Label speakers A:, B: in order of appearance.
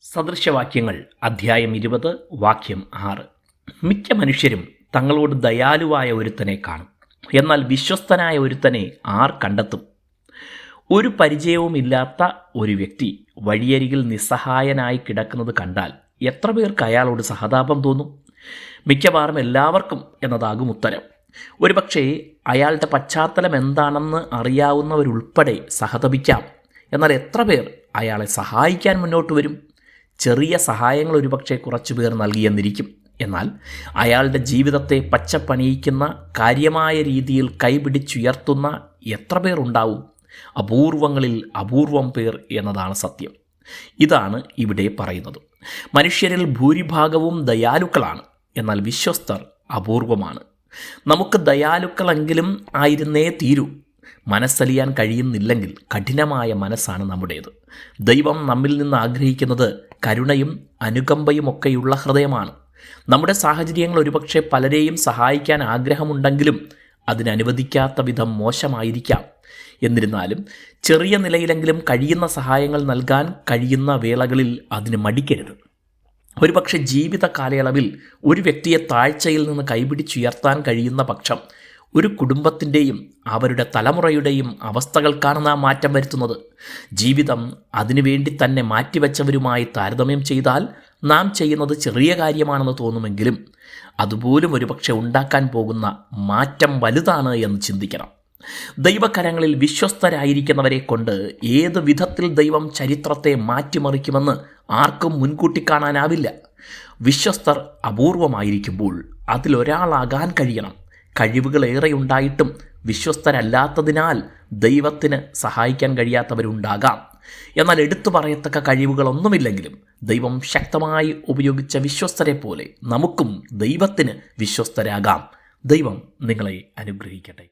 A: സദൃശവാക്യങ്ങൾ അധ്യായം 20 വാക്യം 6. മിക്ക മനുഷ്യരും തങ്ങളോട് ദയാലുവായ ഒരുത്തനെ കാണും, എന്നാൽ വിശ്വസ്തനായ ഒരുത്തനെ ആർ കണ്ടെത്തും? ഒരു പരിചയവുമില്ലാത്ത ഒരു വ്യക്തി വഴിയരികിൽ നിസ്സഹായനായി കിടക്കുന്നത് കണ്ടാൽ എത്ര പേർക്ക് അയാളോട് സഹതാപം തോന്നും? മിക്കവാറും എല്ലാവർക്കും എന്നതാകും ഉത്തരം. ഒരുപക്ഷെ അയാളുടെ പശ്ചാത്തലം എന്താണെന്ന് അറിയാവുന്നവരുൾപ്പെടെ സഹതപിക്കാം. എന്നാൽ എത്ര പേർ അയാളെ സഹായിക്കാൻ മുന്നോട്ട് വരും? ചെറിയ സഹായങ്ങൾ ഒരുപക്ഷെ കുറച്ചു പേർ നൽകിയെന്നിരിക്കും. എന്നാൽ അയാളുടെ ജീവിതത്തെ പച്ചപ്പണിയിക്കുന്ന കാര്യമായ രീതിയിൽ കൈപിടിച്ചുയർത്തുന്ന എത്ര പേർ ഉണ്ടാവും? അപൂർവങ്ങളിൽ അപൂർവം പേർ എന്നതാണ് സത്യം. ഇതാണ് ഇവിടെ പറയുന്നത്. മനുഷ്യരിൽ ഭൂരിഭാഗവും ദയാലുക്കളാണ്, എന്നാൽ വിശ്വസ്തർ അപൂർവമാണ്. നമുക്ക് ദയാലുക്കളെങ്കിലും ആയിരുന്നേ തീരൂ. മനസ്സലിയാൻ കഴിയുന്നില്ലെങ്കിൽ കഠിനമായ മനസ്സാണ് നമ്മുടേത്. ദൈവം നമ്മിൽ നിന്ന് ആഗ്രഹിക്കുന്നത് കരുണയും അനുകമ്പയുമൊക്കെയുള്ള ഹൃദയമാണ്. നമ്മുടെ സാഹചര്യങ്ങൾ ഒരുപക്ഷെ പലരെയും സഹായിക്കാൻ ആഗ്രഹമുണ്ടെങ്കിലും അതിനനുവദിക്കാത്ത വിധം മോശമായിരിക്കാം. എന്നിരുന്നാലും ചെറിയ നിലയിലെങ്കിലും കഴിയുന്ന സഹായങ്ങൾ നൽകാൻ കഴിയുന്ന വേളകളിൽ അതിന് മടിക്കരുത്. ഒരുപക്ഷെ ജീവിത കാലയളവിൽ ഒരു വ്യക്തിയെ താഴ്ചയിൽ നിന്ന് കൈപിടിച്ചുയർത്താൻ കഴിയുന്ന പക്ഷം ഒരു കുടുംബത്തിൻ്റെയും അവരുടെ തലമുറയുടെയും അവസ്ഥകൾക്കാണ് നാം മാറ്റം വരുത്തുന്നത്. ജീവിതം അതിനുവേണ്ടി തന്നെ മാറ്റിവെച്ചവരുമായി താരതമ്യം ചെയ്താൽ നാം ചെയ്യുന്നത് ചെറിയ കാര്യമാണെന്ന് തോന്നുമെങ്കിലും അതുപോലും ഒരുപക്ഷെ ഉണ്ടാക്കാൻ പോകുന്ന മാറ്റം വലുതാണ് എന്ന് ചിന്തിക്കണം. ദൈവകരങ്ങളിൽ വിശ്വസ്തരായിരിക്കുന്നവരെ കൊണ്ട് ഏത് വിധത്തിൽ ദൈവം ചരിത്രത്തെ മാറ്റിമറിക്കുമെന്ന് ആർക്കും മുൻകൂട്ടി കാണാനാവില്ല. വിശ്വസ്തർ അപൂർവമായിരിക്കുമ്പോൾ അതിലൊരാളാകാൻ കഴിയണം. കഴിവുകളേറെ ഉണ്ടായിട്ടും വിശ്വസ്തരല്ലാത്തതിനാൽ ദൈവത്തിന് സഹായിക്കാൻ കഴിയാത്തവരുണ്ടാകാം. എന്നാൽ എടുത്തു പറയത്തക്ക കഴിവുകളൊന്നുമില്ലെങ്കിലും ദൈവം ശക്തമായി ഉപയോഗിച്ച വിശ്വസ്തരെ പോലെ നമുക്കും ദൈവത്തിന് വിശ്വസ്തരാകാം. ദൈവം നിങ്ങളെ അനുഗ്രഹിക്കട്ടെ.